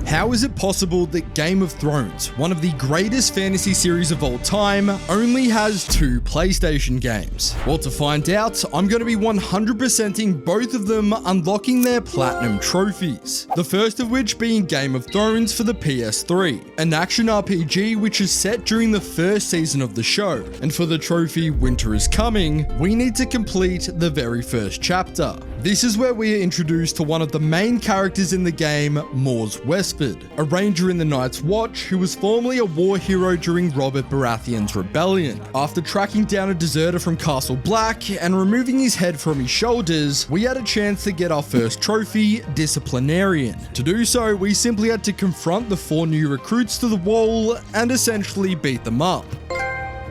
How is it possible that Game of Thrones, one of the greatest fantasy series of all time, only has 2 PlayStation games? Well, to find out, I'm going to be 100%ing both of them, unlocking their platinum trophies. The first of which being Game of Thrones for the PS3, an action RPG which is set during the first season of the show. And for the trophy Winter is Coming, we need to complete the very first chapter. This is where we are introduced to one of the main characters in the game, Mors Westford, a ranger in the Night's Watch who was formerly a war hero during Robert Baratheon's rebellion. After tracking down a deserter from Castle Black and removing his head from his shoulders, we had a chance to get our first trophy, Disciplinarian. To do so, we simply had to confront the 4 new recruits to the wall and essentially beat them up.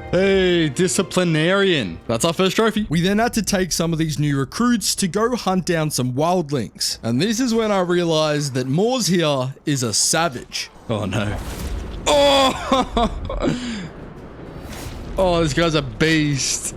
Hey, Disciplinarian. That's our first trophy. We then had to take some of these new recruits to go hunt down some wildlings. And this is when I realized that Mors here is a savage. Oh no. Oh! Oh, this guy's a beast.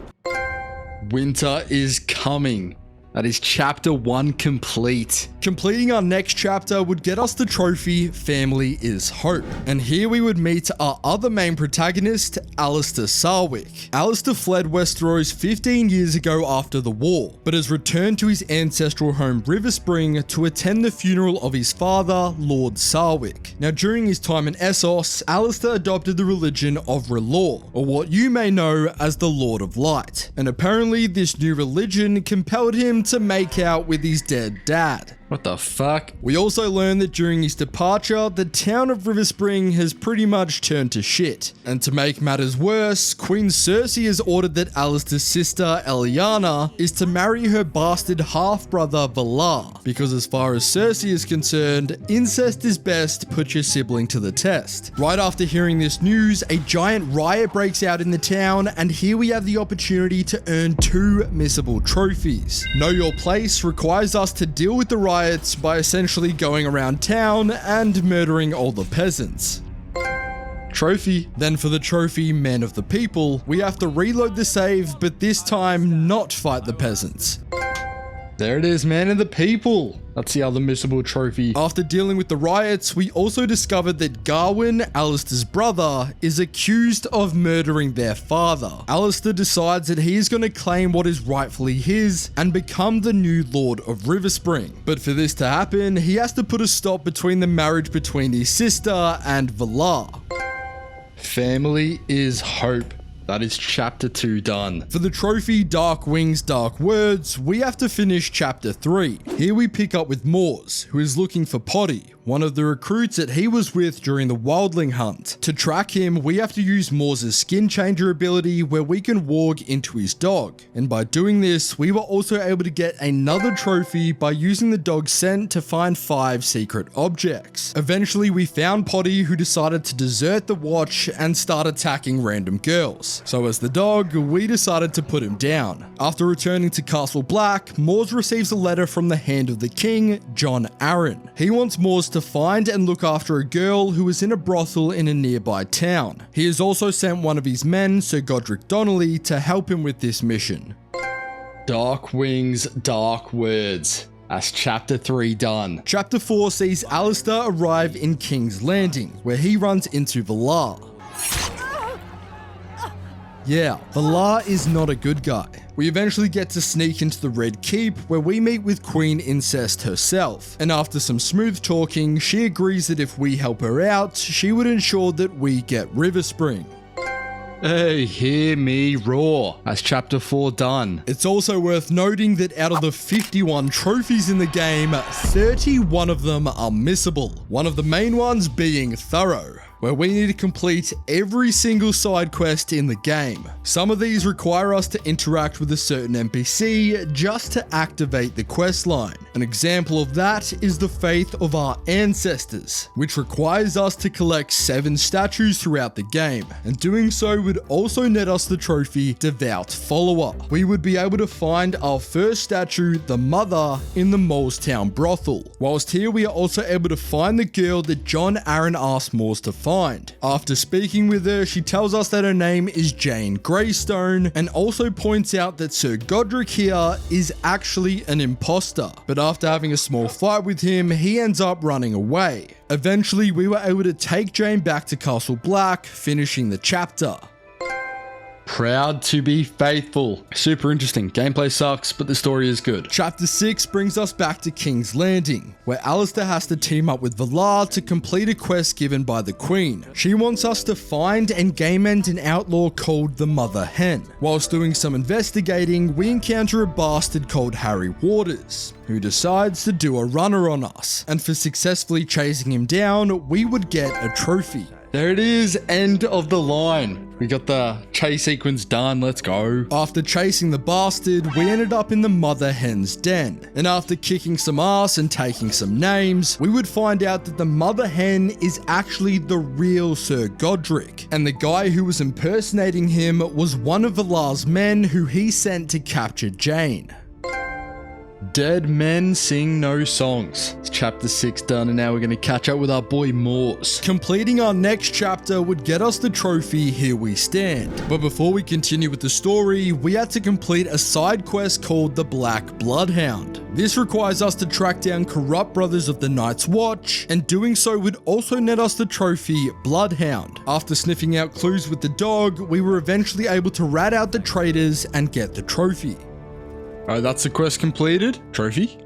Winter is coming. That is chapter 1 complete. Completing our next chapter would get us the trophy Family is Hope. And here we would meet our other main protagonist, Alistair Sarwick. Alistair fled Westeros 15 years ago after the war, but has returned to his ancestral home Riverspring to attend the funeral of his father, Lord Sarwick. Now during his time in Essos, Alistair adopted the religion of R'hllor, or what you may know as the Lord of Light. And apparently this new religion compelled him to make out with his dead dad. What the fuck? We also learned that during his departure, the town of Riverspring has pretty much turned to shit. And to make matters worse, Queen Cersei has ordered that Alistair's sister, Lyanna, is to marry her bastard half-brother, Valar. Because as far as Cersei is concerned, incest is best, put your sibling to the test. Right after hearing this news, a giant riot breaks out in the town, and here we have the opportunity to earn 2 missable trophies. Know Your Place requires us to deal with the riot by essentially going around town and murdering all the peasants. Trophy. Then for the trophy Men of the People, we have to reload the save, but this time not fight the peasants. There it is, Man of the People. That's the other missable trophy. After dealing with the riots, we also discovered that Garwin, Alistair's brother, is accused of murdering their father. Alistair decides that he is going to claim what is rightfully his and become the new Lord of Riverspring. But for this to happen, he has to put a stop between the marriage between his sister and Valar. Family is Hope. That is chapter 2 done. For the trophy Dark Wings, Dark Words, we have to finish chapter 3. Here we pick up with Mors, who is looking for Poddy, one of the recruits that he was with during the wildling hunt. To track him, we have to use Mors' skin changer ability where we can warg into his dog. And by doing this, we were also able to get another trophy by using the dog's scent to find 5 secret objects. Eventually, we found Poddy, who decided to desert the watch and start attacking random girls. So as the dog, we decided to put him down. After returning to Castle Black, Mors receives a letter from the hand of the king, Jon Arryn. He wants Mors to find and look after a girl who is in a brothel in a nearby town. He has also sent one of his men, Sir Godric Donnelly, to help him with this mission. Dark Wings, Dark Words. That's chapter 3 done. Chapter 4 sees Alistair arrive in King's Landing, where he runs into Valar. Yeah, Valar is not a good guy. We eventually get to sneak into the Red Keep, where we meet with Queen Incest herself. And after some smooth talking, she agrees that if we help her out, she would ensure that we get Riverspring. Hey, hear me roar. That's chapter 4 done. It's also worth noting that out of the 51 trophies in the game, 31 of them are missable. One of the main ones being Thorough, where we need to complete every single side quest in the game. Some of these require us to interact with a certain NPC just to activate the quest line. An example of that is the Faith of Our Ancestors, which requires us to collect 7 statues throughout the game, and doing so would also net us the trophy Devout Follower. We would be able to find our first statue, the Mother, in the Molestown brothel. Whilst here we are also able to find the girl that Jon Arryn asked Mors to find. find. After speaking with her, she tells us that her name is Jane Greystone and also points out that Sir Godric here is actually an imposter. But after having a small fight with him, he ends up running away. Eventually, we were able to take Jane back to Castle Black, finishing the chapter. Proud to be faithful. Super interesting. Gameplay sucks, but the story is good. Chapter 6 brings us back to King's Landing, where Alistair has to team up with Valar to complete a quest given by the Queen. She wants us to find and game end an outlaw called the Mother Hen. Whilst doing some investigating, we encounter a bastard called Harry Waters, who decides to do a runner on us, and for successfully chasing him down, we would get a trophy. There it is, end of the line. We got the chase sequence done, let's go. After chasing the bastard, we ended up in the Mother Hen's den. And after kicking some ass and taking some names, we would find out that the Mother Hen is actually the real Sir Godric. And the guy who was impersonating him was one of Valar's men who he sent to capture Jane. Dead men sing no songs. It's chapter 6 done, and now we're going to catch up with our boy Morse. Completing our next chapter would get us the trophy Here We Stand. But before we continue with the story, we had to complete a side quest called the Black Bloodhound. This requires us to track down corrupt brothers of the Night's Watch, and doing so would also net us the trophy Bloodhound. After sniffing out clues with the dog, we were eventually able to rat out the traitors and get the trophy. Alright, that's the quest completed. Trophy.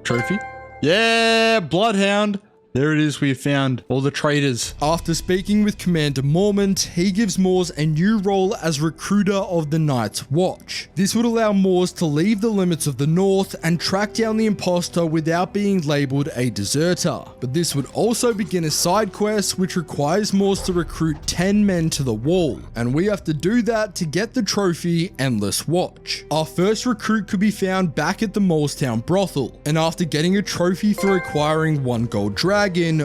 Yeah, Bloodhound. There it is, we have found all the traitors. After speaking with Commander Mormont, he gives Mors a new role as recruiter of the Night's Watch. This would allow Mors to leave the limits of the North and track down the imposter without being labelled a deserter. But this would also begin a side quest which requires Mors to recruit 10 men to the wall, and we have to do that to get the trophy Endless Watch. Our first recruit could be found back at the Molestown brothel, and after getting a trophy for acquiring 1 gold dragon,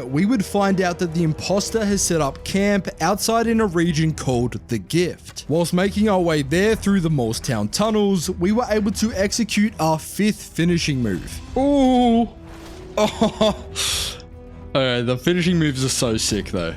we would find out that the imposter has set up camp outside in a region called The Gift. Whilst making our way there through the Molestown tunnels, we were able to execute our 5th finishing move. Ooh. Oh. Alright, the finishing moves are so sick though.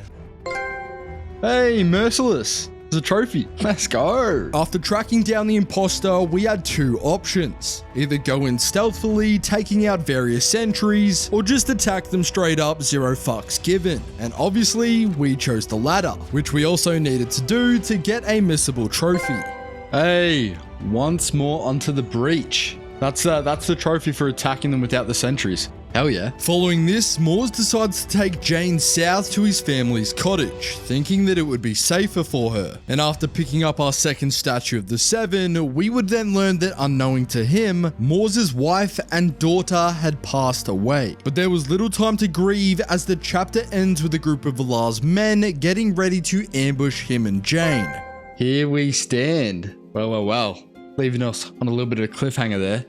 Hey, Merciless. A trophy. Let's go. After tracking down the imposter, we had 2 options. Either go in stealthily, taking out various sentries, or just attack them straight up, 0 fucks given. And obviously, we chose the latter, which we also needed to do to get a missable trophy. Hey, once more onto the breach. That's the trophy for attacking them without the sentries. Hell yeah. Following this, Mors decides to take Jane south to his family's cottage, thinking that it would be safer for her. And after picking up our second statue of the 7, we would then learn that unknowing to him, Mors's wife and daughter had passed away. But there was little time to grieve as the chapter ends with a group of Valar's men getting ready to ambush him and Jane. Here we stand. Well. Leaving us on a little bit of a cliffhanger there.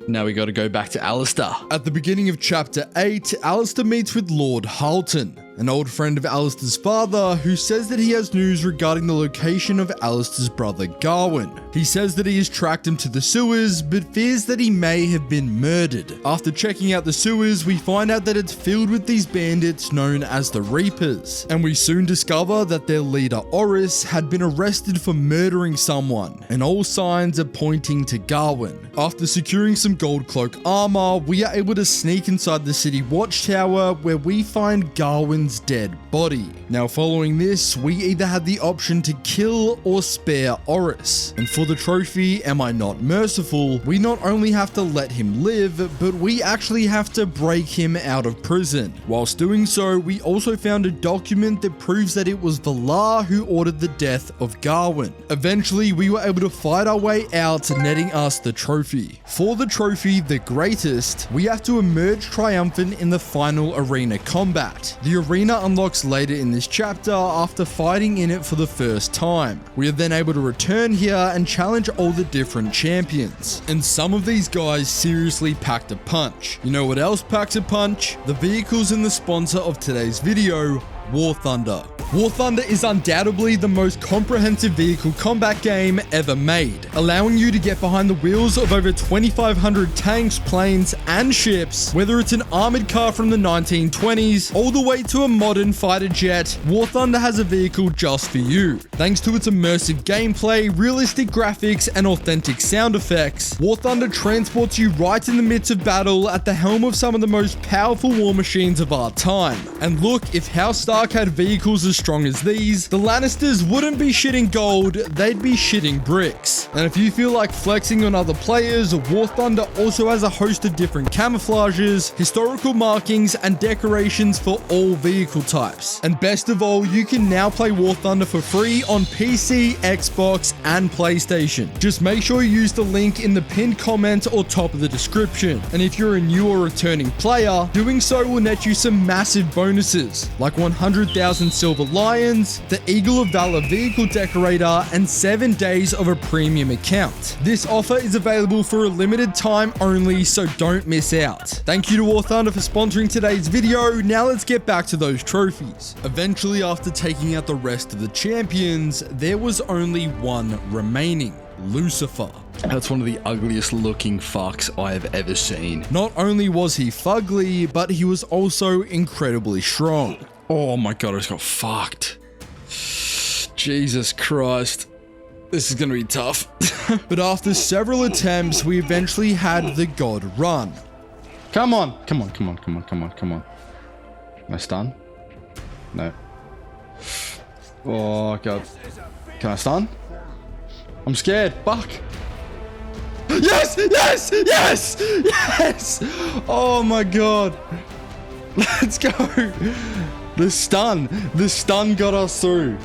Now we got to go back to Alistair. At the beginning of chapter 8, Alistair meets with Lord Halton, an old friend of Alistair's father, who says that he has news regarding the location of Alistair's brother Garwin. He says that he has tracked him to the sewers, but fears that he may have been murdered. After checking out the sewers, we find out that it's filled with these bandits known as the Reapers, and we soon discover that their leader Oris had been arrested for murdering someone, and all signs are pointing to Garwin. After securing some gold cloak armor, we are able to sneak inside the city watchtower, where we find Garwin's dead body. Now following this, we either had the option to kill or spare Oris, and for the trophy Am I Not Merciful, we not only have to let him live, but we actually have to break him out of prison. Whilst doing so, we also found a document that proves that it was Valar who ordered the death of Garwin. Eventually, we were able to fight our way out, netting us the trophy. For the trophy, the greatest, we have to emerge triumphant in the final arena combat. The arena unlocks later in this chapter after fighting in it for the first time. We are then able to return here and challenge all the different champions. And some of these guys seriously packed a punch. You know what else packs a punch? The vehicles and the sponsor of today's video, War Thunder. War Thunder is undoubtedly the most comprehensive vehicle combat game ever made, allowing you to get behind the wheels of over 2,500 tanks, planes, and ships. Whether it's an armored car from the 1920s, all the way to a modern fighter jet, War Thunder has a vehicle just for you. Thanks to its immersive gameplay, realistic graphics, and authentic sound effects, War Thunder transports you right in the midst of battle at the helm of some of the most powerful war machines of our time. And look, if House Stark had vehicles as strong as these, the Lannisters wouldn't be shitting gold, they'd be shitting bricks. And if you feel like flexing on other players, War Thunder also has a host of different camouflages, historical markings, and decorations for all vehicle types. And best of all, you can now play War Thunder for free on PC, Xbox, and PlayStation. Just make sure you use the link in the pinned comment or top of the description. And if you're a new or returning player, doing so will net you some massive bonuses, like 100,000 silver lions, the Eagle of Valor vehicle decorator, and 7 days of a premium account. This offer is available for a limited time only, so don't miss out. Thank you to War Thunder for sponsoring today's video. Now let's get back to those trophies. Eventually, after taking out the rest of the champions, there was only one remaining: Lucifer. That's one of the ugliest looking fucks I have ever seen. Not only was he fugly, but he was also incredibly strong. Oh my god, I just got fucked. Jesus Christ. This is gonna be tough. But after several attempts, we eventually had the god run. Come on. Come on. Am I stun? No. Oh god. Can I stun? I'm scared. Fuck. Yes! Oh my god. Let's go. The stun got us through.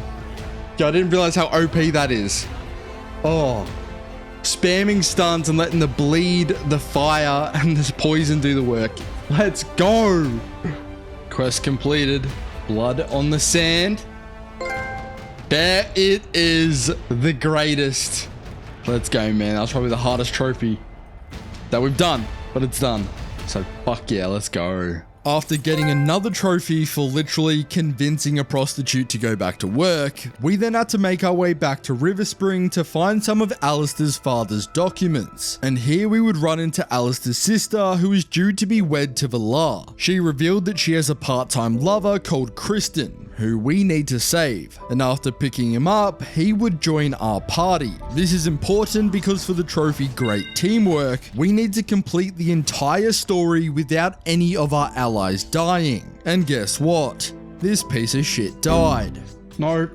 I didn't realize how OP that is. Oh. Spamming stuns and letting the bleed, the fire, and this poison do the work. Let's go. Quest completed. Blood on the sand. There it is. The greatest. Let's go, man. That was probably the hardest trophy that we've done, but it's done. So fuck yeah, let's go. After getting another trophy for literally convincing a prostitute to go back to work, we then had to make our way back to River Spring to find some of Alistair's father's documents. And here we would run into Alistair's sister, who is due to be wed to Valar. She revealed that she has a part-time lover called Kristen, who we need to save, and after picking him up, he would join our party. This is important because for the trophy Great Teamwork, we need to complete the entire story without any of our allies dying. And guess what? This piece of shit died. No.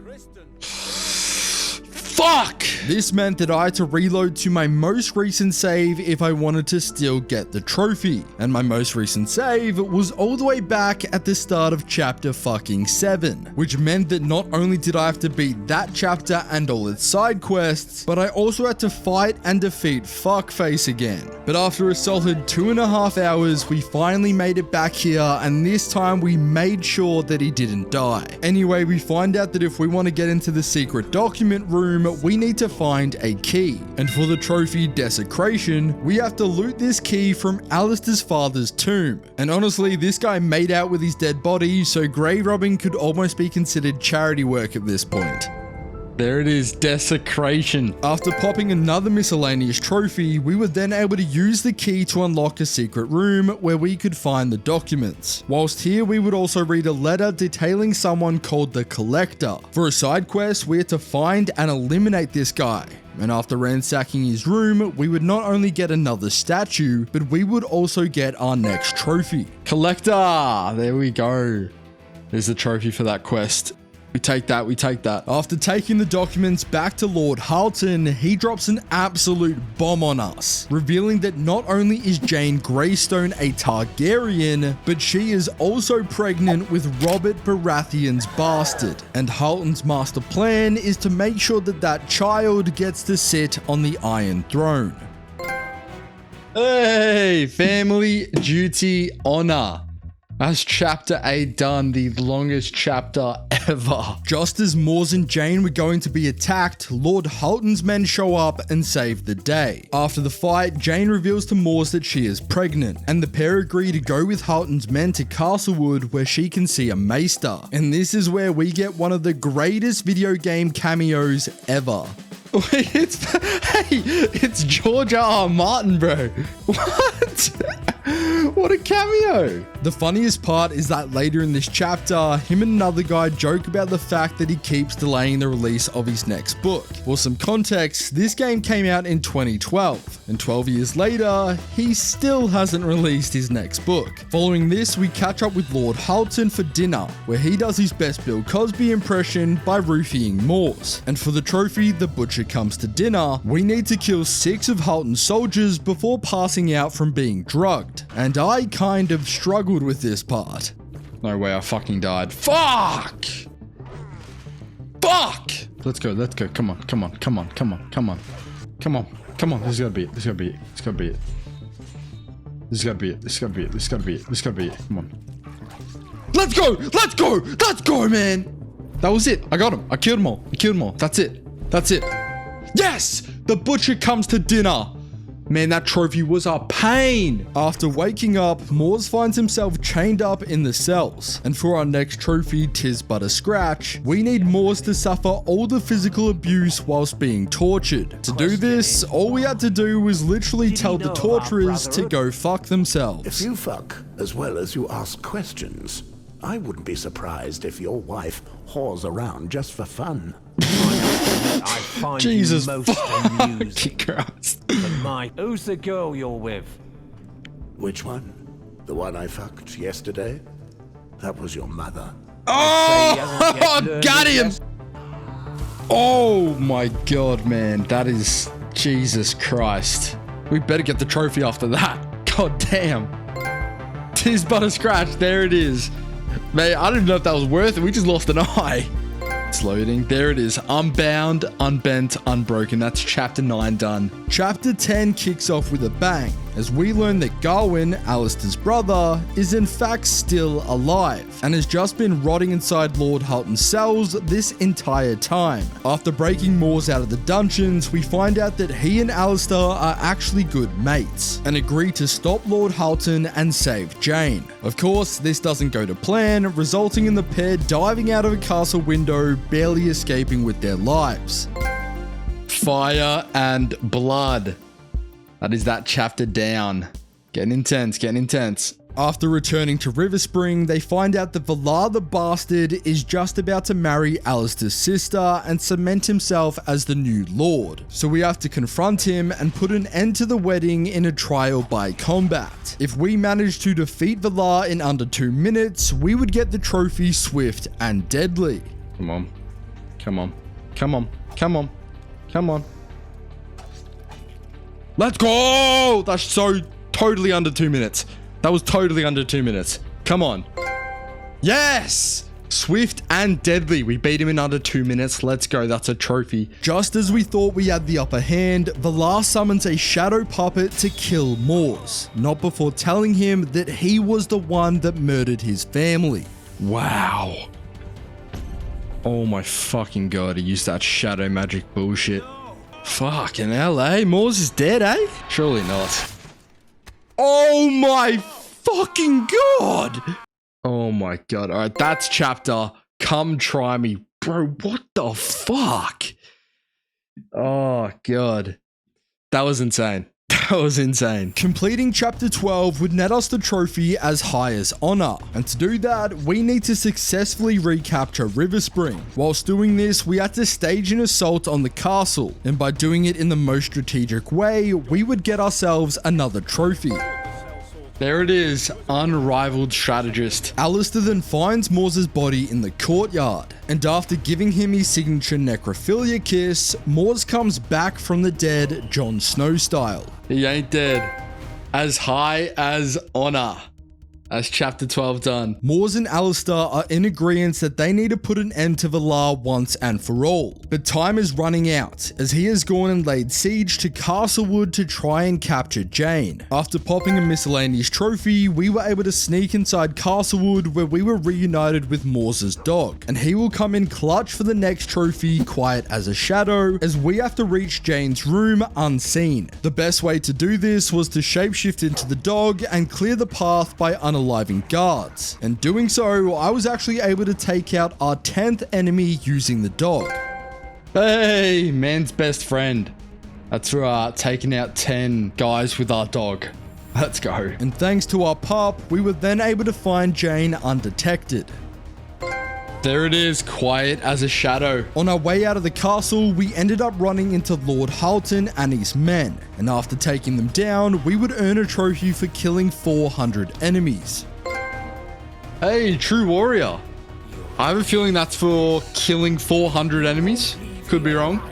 Fuck! This meant that I had to reload to my most recent save if I wanted to still get the trophy. And my most recent save was all the way back at the start of chapter fucking 7, which meant that not only did I have to beat that chapter and all its side quests, but I also had to fight and defeat Fuckface again. But after a solid 2.5 hours, we finally made it back here, and this time we made sure that he didn't die. Anyway, we find out that if we want to get into the secret document room, we need to find a key. And for the trophy Desecration, we have to loot this key from Alistair's father's tomb. And honestly, this guy made out with his dead body, so grave robbing could almost be considered charity work at this point. There it is, Desecration. After popping another miscellaneous trophy, we were then able to use the key to unlock a secret room where we could find the documents. Whilst here, we would also read a letter detailing someone called the Collector. For a side quest, we had to find and eliminate this guy. And after ransacking his room, we would not only get another statue, but we would also get our next trophy. Collector! There we go. There's the trophy for that quest. We take that. After taking the documents back to Lord Halton, he drops an absolute bomb on us, revealing that not only is Jane Greystone a Targaryen, but she is also pregnant with Robert Baratheon's bastard. And Halton's master plan is to make sure that that child gets to sit on the Iron Throne. Hey, family, duty, honor. That's chapter 8 done, the longest chapter ever. Just as Mors and Jane were going to be attacked, Lord Halton's men show up and save the day. After the fight, Jane reveals to Mors that she is pregnant, and the pair agree to go with Halton's men to Castlewood where she can see a maester. And this is where we get one of the greatest video game cameos ever. Wait, it's George R. Martin, bro. What? What a cameo. The funniest part is that later in this chapter, him and another guy joke about the fact that he keeps delaying the release of his next book. For some context, this game came out in 2012, and 12 years later, he still hasn't released his next book. Following this, we catch up with Lord Halton for dinner, where he does his best Bill Cosby impression by roofying Mors. And for the trophy, the butcher comes to dinner, we need to kill 6 of Halton's soldiers before passing out from being drugged. And I kind of struggled with this part. No way, I fucking died. Fuck! Fuck! Let's go. Come on. Come on. This is gotta be it. This is gotta be it. Come on. Let's go, man! That was it. I got him. I killed them all. That's it. Yes! The butcher comes to dinner. Man, that trophy was a pain. After waking up, Mors finds himself chained up in the cells. And for our next trophy, tis but a scratch, we need Mors to suffer all the physical abuse whilst being tortured. To do this, all we had to do was literally tell the torturers to go fuck themselves. If you fuck as well as you ask questions, I wouldn't be surprised if your wife whores around just for fun. I find Jesus you most amusing. Christ. But who's the girl you're with? Which one? The one I fucked yesterday? That was your mother. Oh, got him. Oh my god, man. That is Jesus Christ. We better get the trophy after that. God damn. Tis but a scratch. There it is. Man, I don't even know if that was worth it. We just lost an eye. It's loading. There it is. Unbound, unbent, unbroken. That's chapter 9 done. Chapter 10 kicks off with a bang, as we learn that Garwin, Alistair's brother, is in fact still alive, and has just been rotting inside Lord Halton's cells this entire time. After breaking Mors out of the dungeons, we find out that he and Alistair are actually good mates, and agree to stop Lord Halton and save Jane. Of course, this doesn't go to plan, resulting in the pair diving out of a castle window, barely escaping with their lives. Fire and blood. That is that chapter down. Getting intense. After returning to River Spring, they find out that Valar the Bastard is just about to marry Alistair's sister and cement himself as the new lord. So we have to confront him and put an end to the wedding in a trial by combat. If we manage to defeat Valar in under 2 minutes, we would get the trophy Swift and Deadly. Come on. Let's go! That's so totally under 2 minutes. That was totally under 2 minutes. Come on. Yes! Swift and Deadly. We beat him in under 2 minutes. Let's go. That's a trophy. Just as we thought we had the upper hand, Valar summons a shadow puppet to kill Mors, not before telling him that he was the one that murdered his family. Wow. Oh my fucking god, he used that shadow magic bullshit. Fucking LA, Mors is dead, eh? Surely not. Oh my fucking god! Oh my god. Alright, that's chapter. Come try me. Bro, what the fuck? Oh god. That was insane. That was insane. Completing chapter 12 would net us the trophy as high as honor, and to do that, we need to successfully recapture River Spring. Whilst doing this, we had to stage an assault on the castle, and by doing it in the most strategic way, we would get ourselves another trophy. There it is, unrivaled strategist. Alistair then finds Mors' body in the courtyard, and after giving him his signature necrophilia kiss, Mors comes back from the dead Jon Snow style. He ain't dead. As high as honor. That's chapter 12 done. Mors and Alistair are in agreement that they need to put an end to Valar once and for all. But time is running out, as he has gone and laid siege to Castlewood to try and capture Jane. After popping a miscellaneous trophy, we were able to sneak inside Castlewood, where we were reunited with Mors's dog, and he will come in clutch for the next trophy, quiet as a shadow, as we have to reach Jane's room unseen. The best way to do this was to shapeshift into the dog and clear the path by unaliving guards. And doing so, I was actually able to take out our 10th enemy using the dog. Hey, man's best friend. That's right, taking out 10 guys with our dog. Let's go. And thanks to our pup, we were then able to find Jane undetected. There it is, quiet as a shadow. On our way out of the castle, we ended up running into Lord Halton and his men, and after taking them down, we would earn a trophy for killing 400 enemies. Hey, true warrior. I have a feeling that's for killing 400 enemies. Could be wrong,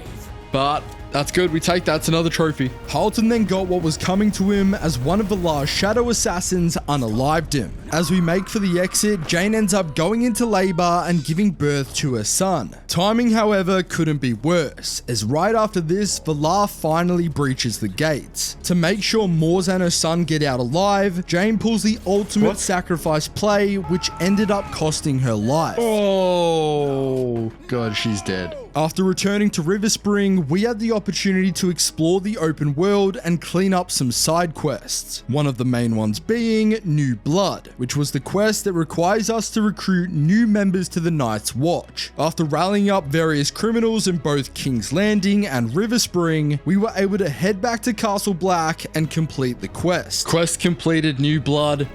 but that's good. We take that. It's another trophy. Halton then got what was coming to him as one of Valar's shadow assassins unalived him. As we make for the exit, Jane ends up going into labor and giving birth to her son. Timing, however, couldn't be worse, as right after this, Valar finally breaches the gates. To make sure Mors and her son get out alive, Jane pulls the ultimate sacrifice play, which ended up costing her life. Oh, God, she's dead. After returning to River Spring, we had the opportunity to explore the open world and clean up some side quests. One of the main ones being New Blood, which was the quest that requires us to recruit new members to the Night's Watch. After rallying up various criminals in both King's Landing and River Spring, we were able to head back to Castle Black and complete the quest. Quest completed, New Blood,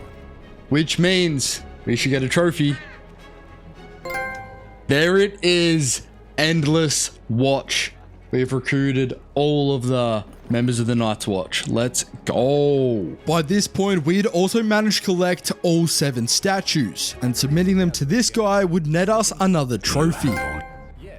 which means we should get a trophy. There it is. Endless Watch. We've recruited all of the members of the Night's Watch. Let's go. By this point, we had also managed to collect all 7 statues, and submitting them to this guy would net us another trophy.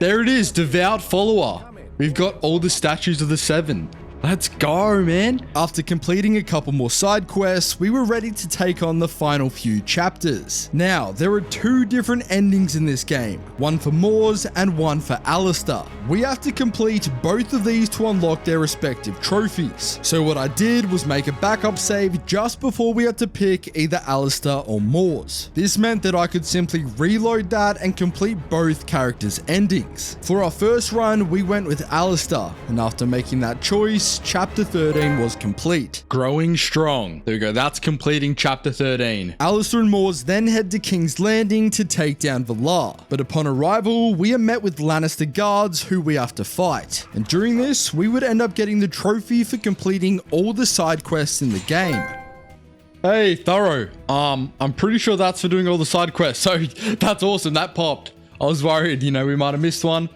There it is, Devout Follower. We've got all the statues of the 7. Let's go, man. After completing a couple more side quests, we were ready to take on the final few chapters. Now, there are 2 different endings in this game, one for Mors and one for Alistair. We have to complete both of these to unlock their respective trophies. So what I did was make a backup save just before we had to pick either Alistair or Mors. This meant that I could simply reload that and complete both characters' endings. For our first run, we went with Alistair, and after making that choice, Chapter 13 was complete. Growing strong. There we go. That's completing Chapter 13. Alistair and Mors then head to King's Landing to take down Valar. But upon arrival, we are met with Lannister guards who we have to fight. And during this, we would end up getting the trophy for completing all the side quests in the game. Hey, Thorough. I'm pretty sure that's for doing all the side quests. So that's awesome. That popped. I was worried, we might have missed one.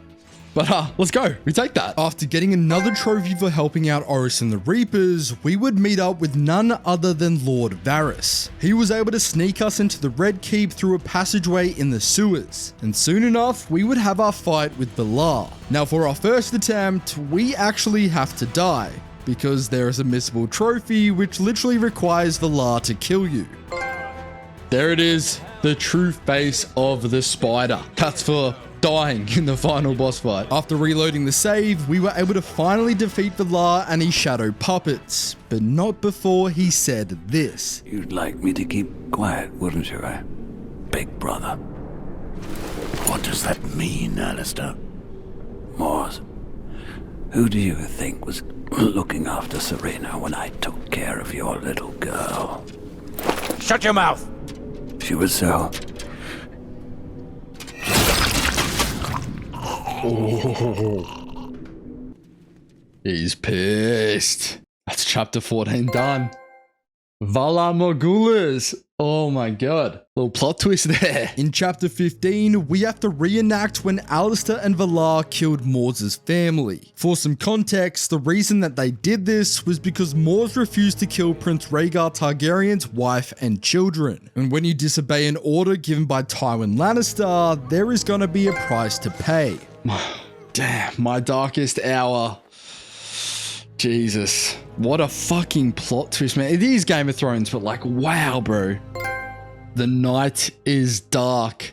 But let's go. We take that. After getting another trophy for helping out Oris and the Reapers, we would meet up with none other than Lord Varys. He was able to sneak us into the Red Keep through a passageway in the sewers, and soon enough, we would have our fight with Valar. Now for our first attempt, we actually have to die, because there is a missable trophy which literally requires Valar to kill you. There it is, the true face of the spider. That's for dying in the final boss fight. After reloading the save, we were able to finally defeat Valar and his shadow puppets, but not before he said this. You'd like me to keep quiet, wouldn't you, big brother? What does that mean, Alistair? Mors, who do you think was looking after Serena when I took care of your little girl? Shut your mouth! She was so... Oh. He's pissed. That's chapter 14 done. Valar Morghulis. Oh my god. Little plot twist there. In chapter 15, we have to reenact when Alistair and Valar killed Mors' family. For some context, the reason that they did this was because Mors refused to kill Prince Rhaegar Targaryen's wife and children. And when you disobey an order given by Tywin Lannister, there is gonna be a price to pay. Damn, my darkest hour. Jesus. What a fucking plot twist, man. It is Game of Thrones, but like, wow, bro. The night is dark.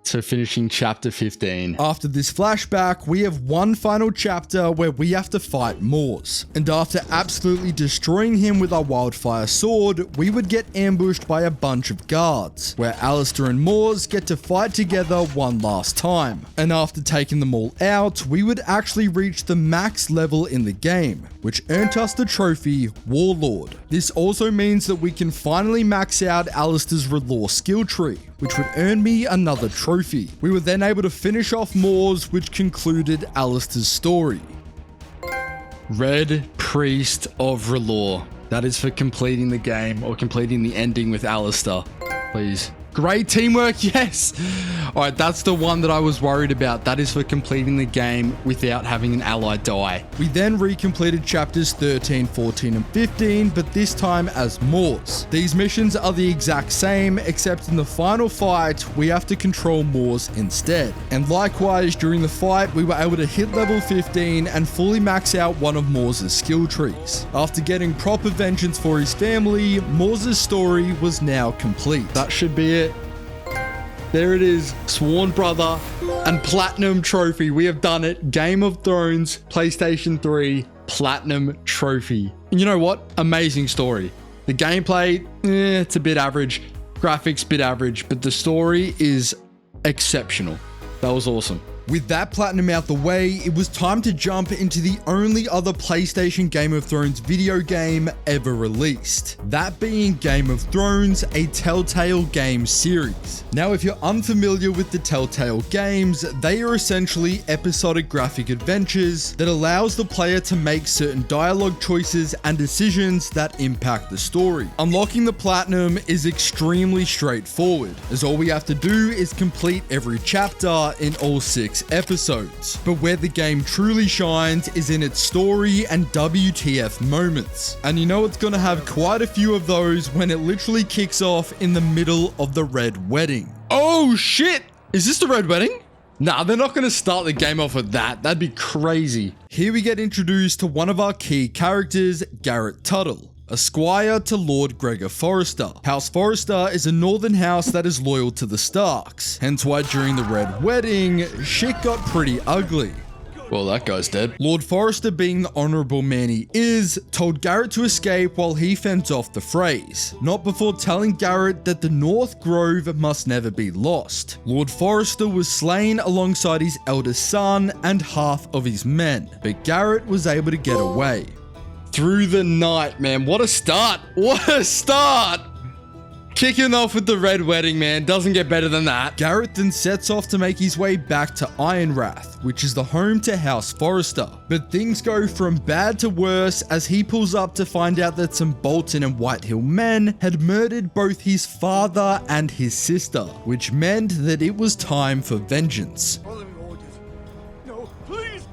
So finishing chapter 15. After this flashback, we have one final chapter where we have to fight Morse. And after absolutely destroying him with our wildfire sword, we would get ambushed by a bunch of guards, where Alistair and Morse get to fight together one last time. And after taking them all out, we would actually reach the max level in the game, which earned us the trophy Warlord. This also means that we can finally max out Alistair's Relore skill tree, which would earn me another trophy. We were then able to finish off Morse, which concluded Alistair's story. Red Priest of Relore. That is for completing the game or completing the ending with Alistair. Please. Great teamwork, yes! Alright, that's the one that I was worried about. That is for completing the game without having an ally die. We then recompleted chapters 13, 14, and 15, but this time as Morse. These missions are the exact same, except in the final fight, we have to control Morse instead. And likewise, during the fight, we were able to hit level 15 and fully max out one of Morse's skill trees. After getting proper vengeance for his family, Morse's story was now complete. That should be it. There it is, Sworn Brother and Platinum Trophy. We have done it. Game of Thrones, PlayStation 3, Platinum Trophy. And you know what? Amazing story. The gameplay, it's a bit average. Graphics, bit average. But the story is exceptional. That was awesome. With that platinum out the way, it was time to jump into the only other PlayStation Game of Thrones video game ever released. That being Game of Thrones, a Telltale game series. Now, if you're unfamiliar with the Telltale games, they are essentially episodic graphic adventures that allows the player to make certain dialogue choices and decisions that impact the story. Unlocking the platinum is extremely straightforward, as all we have to do is complete every chapter in all 6 episodes. But where the game truly shines is in its story and WTF moments. And you know it's gonna have quite a few of those when it literally kicks off in the middle of the Red Wedding. Oh shit! Is this the Red Wedding? Nah, they're not gonna start the game off with that. That'd be crazy. Here we get introduced to one of our key characters, Garrett Tuttle, a squire to Lord Gregor Forrester. House Forrester is a northern house that is loyal to the Starks, hence why during the Red Wedding, shit got pretty ugly. Well, that guy's dead. Lord Forrester, being the honourable man he is, told Garrett to escape while he fends off the Freys, not before telling Garrett that the North Grove must never be lost. Lord Forrester was slain alongside his eldest son and half of his men, but Garrett was able to get away. Through the night, man. What a start. What a start. Kicking off with the Red Wedding, man. Doesn't get better than that. Garrett then sets off to make his way back to Ironrath, which is the home to House Forrester. But things go from bad to worse as he pulls up to find out that some Bolton and Whitehill men had murdered both his father and his sister, which meant that it was time for vengeance. No, please!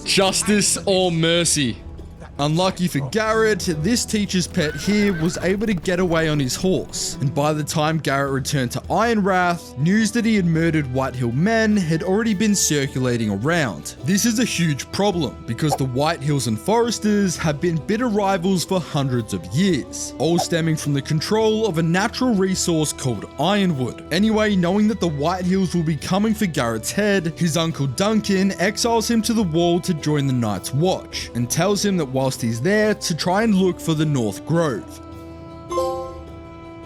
Justice or mercy? Unlucky for Garrett, this teacher's pet here was able to get away on his horse, and by the time Garrett returned to Ironrath, news that he had murdered Whitehill men had already been circulating around. This is a huge problem, because the Whitehills and Forresters have been bitter rivals for hundreds of years, all stemming from the control of a natural resource called ironwood. Anyway, knowing that the Whitehills will be coming for Garrett's head, his uncle Duncan exiles him to the wall to join the Night's Watch, and tells him that whilst he's there to try and look for the North Grove.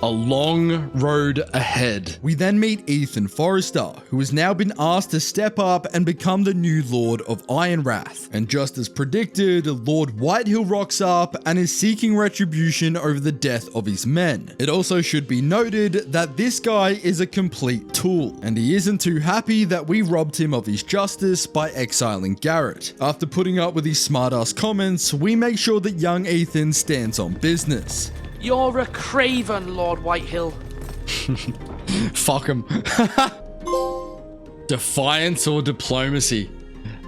A long road ahead. We then meet Ethan Forrester, who has now been asked to step up and become the new Lord of Ironrath. And just as predicted, Lord Whitehill rocks up and is seeking retribution over the death of his men. It also should be noted that this guy is a complete tool, and he isn't too happy that we robbed him of his justice by exiling Garrett. After putting up with his smartass comments, we make sure that young Ethan stands on business. You're a craven, Lord Whitehill. Fuck him. Defiance or diplomacy?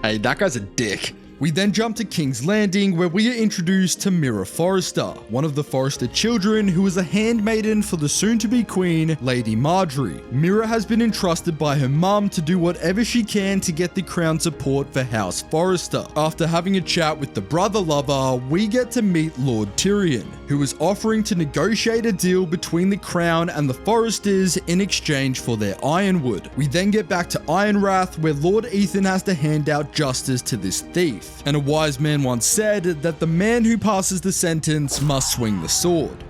Hey, that guy's a dick. We then jump to King's Landing, where we are introduced to Mira Forrester, one of the Forrester children who is a handmaiden for the soon-to-be queen, Lady Marjorie. Mira has been entrusted by her mum to do whatever she can to get the crown support for House Forrester. After having a chat with the brother lover, we get to meet Lord Tyrion, who is offering to negotiate a deal between the crown and the Forresters in exchange for their ironwood. We then get back to Ironrath, where Lord Ethan has to hand out justice to this thief. And a wise man once said that the man who passes the sentence must swing the sword.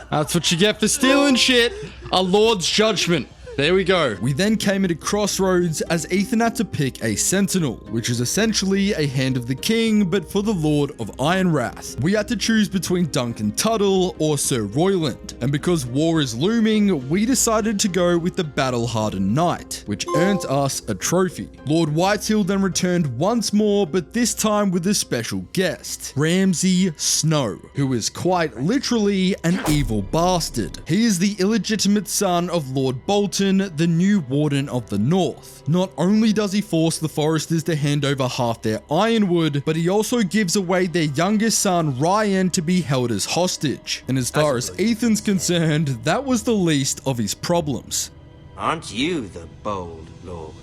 That's what you get for stealing shit. A lord's judgment. There we go. We then came at a crossroads as Ethan had to pick a sentinel, which is essentially a hand of the king, but for the Lord of Ironrath. We had to choose between Duncan Tuttle or Sir Royland, and because war is looming, we decided to go with the battle-hardened knight, which earned us a trophy. Lord Whitehill then returned once more, but this time with a special guest, Ramsay Snow, who is quite literally an evil bastard. He is the illegitimate son of Lord Bolton, the new Warden of the North. Not only does he force the Forresters to hand over half their ironwood, but he also gives away their youngest son Ryan to be held as hostage. And as far as Ethan's concerned, that was the least of his problems. Aren't you the bold lord?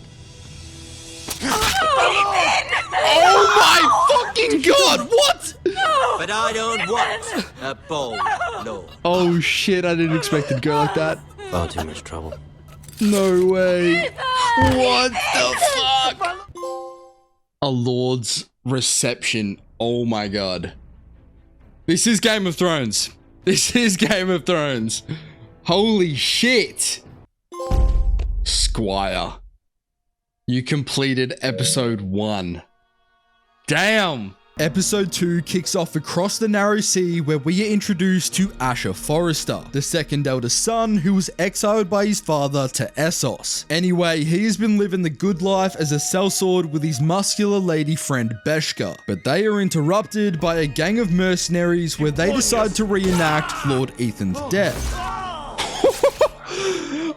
Oh my fucking god, what? But I don't want a bold lord. Oh shit, I didn't expect it to go like that. Far too much trouble. No way. What the fuck? A lord's reception. Oh my god. This is Game of Thrones. This is Game of Thrones. Holy shit. Squire. You completed episode 1. Damn. Episode 2 kicks off across the Narrow Sea, where we are introduced to Asher Forrester, the second eldest son who was exiled by his father to Essos. Anyway, he has been living the good life as a sellsword with his muscular lady friend Beshka, but they are interrupted by a gang of mercenaries where they decide to reenact Lord Ethan's death.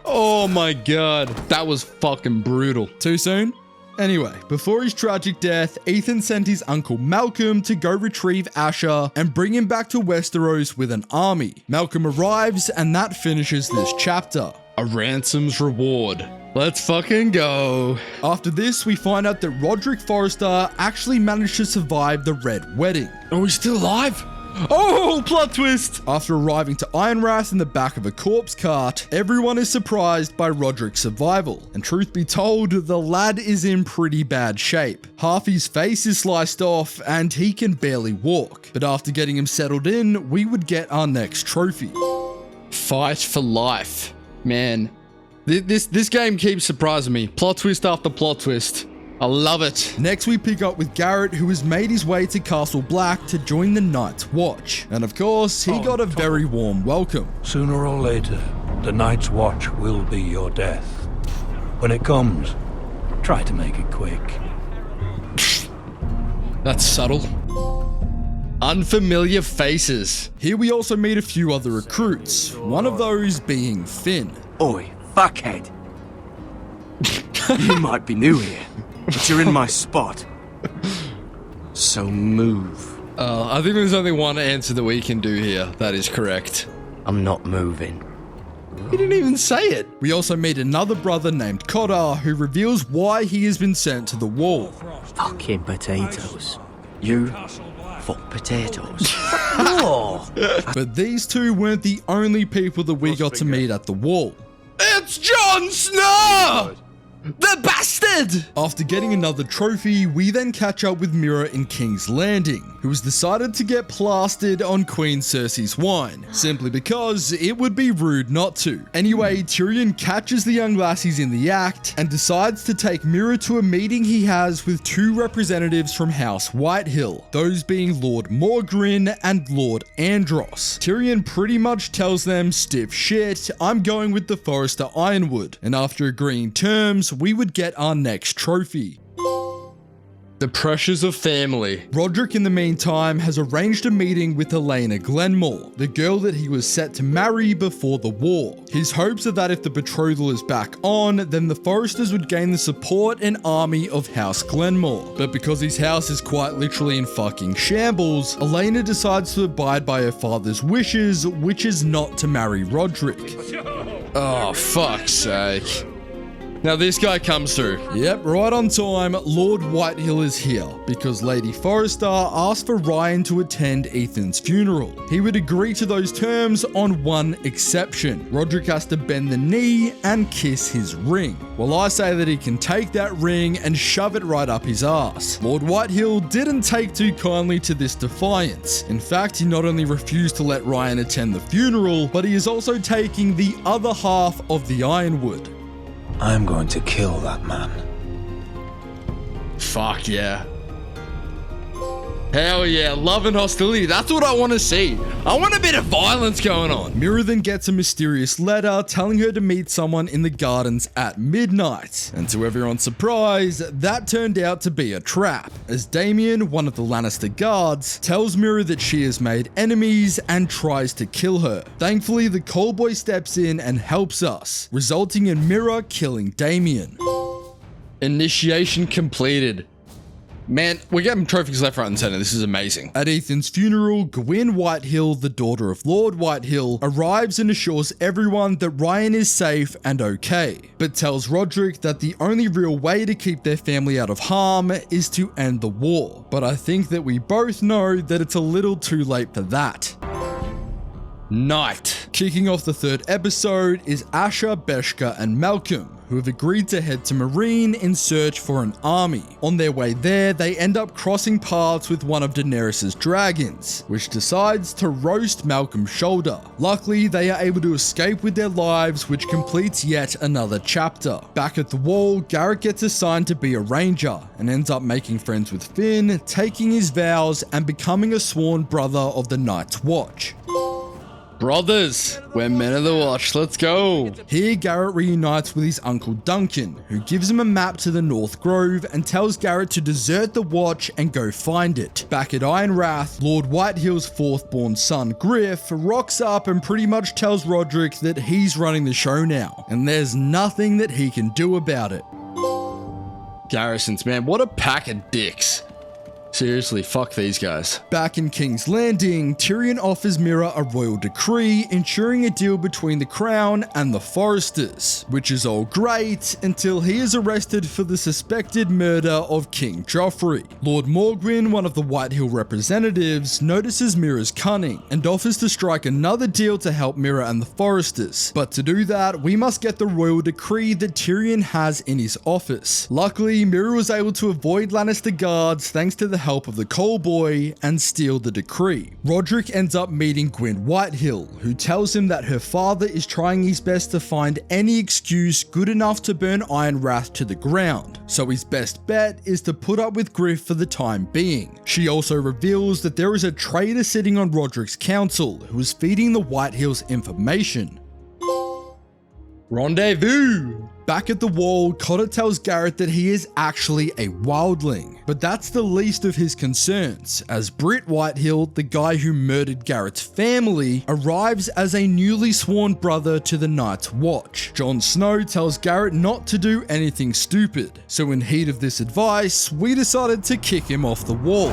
Oh my god. That was fucking brutal. Too soon? Anyway, before his tragic death, Ethan sent his uncle Malcolm to go retrieve Asher and bring him back to Westeros with an army. Malcolm arrives, and that finishes this chapter. A ransom's reward. Let's fucking go. After this, we find out that Roderick Forrester actually managed to survive the Red Wedding. Are we still alive? Oh, plot twist! After arriving to Ironrath in the back of a corpse cart, everyone is surprised by Roderick's survival. And truth be told, the lad is in pretty bad shape. Half his face is sliced off and he can barely walk. But after getting him settled in, we would get our next trophy. Fight for life. Man, this game keeps surprising me. Plot twist after plot twist. I love it. Next, we pick up with Garrett, who has made his way to Castle Black to join the Night's Watch. And of course, he got a very warm welcome. Sooner or later, the Night's Watch will be your death. When it comes, try to make it quick. That's subtle. Unfamiliar faces. Here we also meet a few other recruits, one of those being Finn. Oi, fuckhead. You might be new here, but you're in my spot. So move. I think there's only one answer that we can do here. That is correct. I'm not moving. He didn't even say it. We also meet another brother named Cotter, who reveals why he has been sent to the wall. Fucking potatoes. You fuck potatoes. But these two weren't the only people that we got to meet at the wall. It's Jon Snow! The bastard! After getting another trophy, we then catch up with Mira in King's Landing, who has decided to get plastered on Queen Cersei's wine, simply because it would be rude not to. Anyway, Tyrion catches the young lassies in the act and decides to take Mira to a meeting he has with two representatives from House Whitehill, those being Lord Morgrin and Lord Andros. Tyrion pretty much tells them, stiff shit, I'm going with the Forrester Ironwood, and after agreeing terms, we would get our next trophy. The pressures of family. Roderick, in the meantime, has arranged a meeting with Elena Glenmore, the girl that he was set to marry before the war. His hopes are that if the betrothal is back on, then the Forresters would gain the support and army of House Glenmore. But because his house is quite literally in fucking shambles, Elena decides to abide by her father's wishes, which is not to marry Roderick. Oh, fuck's sake. Now this guy comes through. Yep, right on time, Lord Whitehill is here, because Lady Forrester asked for Ryan to attend Ethan's funeral. He would agree to those terms on one exception. Roderick has to bend the knee and kiss his ring. Well, I say that he can take that ring and shove it right up his ass. Lord Whitehill didn't take too kindly to this defiance. In fact, he not only refused to let Ryan attend the funeral, but he is also taking the other half of the ironwood. I'm going to kill that man. Fuck yeah. Hell yeah, love and hostility. That's what I want to see. I want a bit of violence going on. Mira then gets a mysterious letter telling her to meet someone in the gardens at midnight. And to everyone's surprise, that turned out to be a trap, as Damien, one of the Lannister guards, tells Mira that she has made enemies and tries to kill her. Thankfully, the callboy steps in and helps us, resulting in Mira killing Damien. Initiation completed. Man, we're getting trophies left, right, and center. This is amazing. At Ethan's funeral, Gwyn Whitehill, the daughter of Lord Whitehill, arrives and assures everyone that Ryan is safe and okay, but tells Roderick that the only real way to keep their family out of harm is to end the war. But I think that we both know that it's a little too late for that. Night. Kicking off the third episode is Asher, Beshka, and Malcolm, who have agreed to head to Meereen in search for an army. On their way there, they end up crossing paths with one of Daenerys' dragons, which decides to roast Malcolm's shoulder. Luckily, they are able to escape with their lives, which completes yet another chapter. Back at the wall, Garrett gets assigned to be a ranger, and ends up making friends with Finn, taking his vows, and becoming a sworn brother of the Night's Watch. Brothers, we're men of the watch, let's go. Here, Garrett reunites with his uncle Duncan, who gives him a map to the North Grove and tells Garrett to desert the watch and go find it. Back at Ironrath, Lord Whitehill's fourth-born son, Griff, rocks up and pretty much tells Roderick that he's running the show now, and there's nothing that he can do about it. Garrisons, man, what a pack of dicks. Seriously, fuck these guys. Back in King's Landing, Tyrion offers Mira a royal decree ensuring a deal between the Crown and the Forresters, which is all great until he is arrested for the suspected murder of King Joffrey. Lord Morgwyn, one of the Whitehill representatives, notices Mira's cunning and offers to strike another deal to help Mira and the Forresters. But to do that, we must get the royal decree that Tyrion has in his office. Luckily, Mira was able to avoid Lannister guards thanks to the help of the callboy and steal the decree. Roderick ends up meeting Gwyn Whitehill, who tells him that her father is trying his best to find any excuse good enough to burn Ironrath to the ground, so his best bet is to put up with Griff for the time being. She also reveals that there is a traitor sitting on Roderick's council who is feeding the Whitehills information. Rendezvous! Back at the wall, Cotter tells Garrett that he is actually a wildling, but that's the least of his concerns, as Britt Whitehill, the guy who murdered Garrett's family, arrives as a newly sworn brother to the Night's Watch. Jon Snow tells Garrett not to do anything stupid, so in heat of this advice, we decided to kick him off the wall.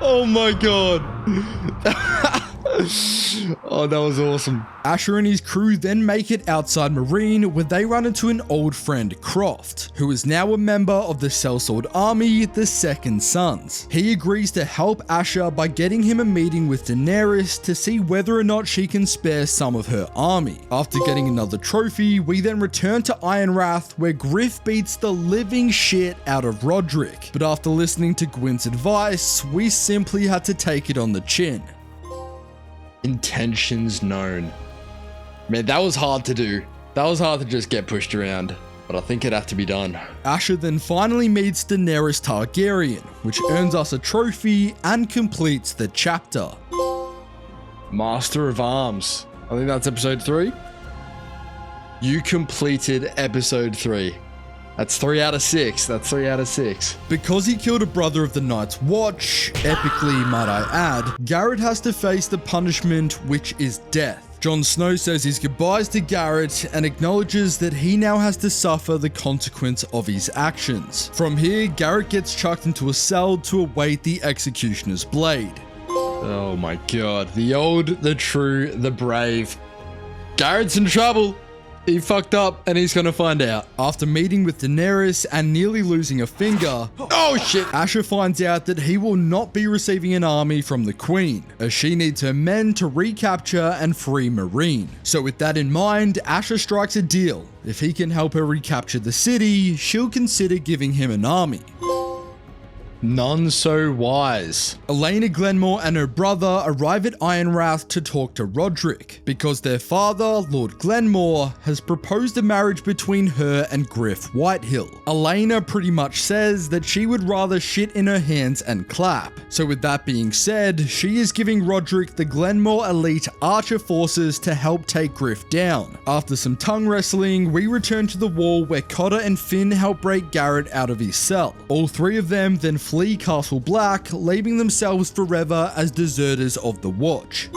Oh my god. Oh, that was awesome. Asher and his crew then make it outside Meereen, where they run into an old friend, Croft, who is now a member of the Sellsword Army, the Second Sons. He agrees to help Asher by getting him a meeting with Daenerys to see whether or not she can spare some of her army. After getting another trophy, we then return to Ironrath, where Griff beats the living shit out of Roderick. But after listening to Gwyn's advice, we simply had to take it on the chin. Intentions known. Man, that was hard to do. That was hard to just get pushed around, but I think it had to be done. Asher then finally meets Daenerys Targaryen, which earns us a trophy and completes the chapter. Master of Arms. I think that's episode 3. You completed episode 3. That's 3 out of 6. That's 3 out of 6. Because he killed a brother of the Night's Watch, epically might I add, Garrett has to face the punishment, which is death. Jon Snow says his goodbyes to Garrett and acknowledges that he now has to suffer the consequence of his actions. From here, Garrett gets chucked into a cell to await the executioner's blade. Oh my god. The old, the true, the brave. Garrett's in trouble. He fucked up and he's gonna find out. After meeting with Daenerys and nearly losing a finger, Oh shit! Asher finds out that he will not be receiving an army from the Queen, as she needs her men to recapture and free Meereen. So with that in mind, Asher strikes a deal. If he can help her recapture the city, she'll consider giving him an army. None so wise. Elena Glenmore and her brother arrive at Ironrath to talk to Roderick, because their father, Lord Glenmore, has proposed a marriage between her and Griff Whitehill. Elena pretty much says that she would rather shit in her hands and clap. So with that being said, she is giving Roderick the Glenmore elite archer forces to help take Griff down. After some tongue wrestling, we return to the wall where Cotter and Finn help break Garrett out of his cell. All three of them then flee Castle Black, leaving themselves forever as deserters of the Watch.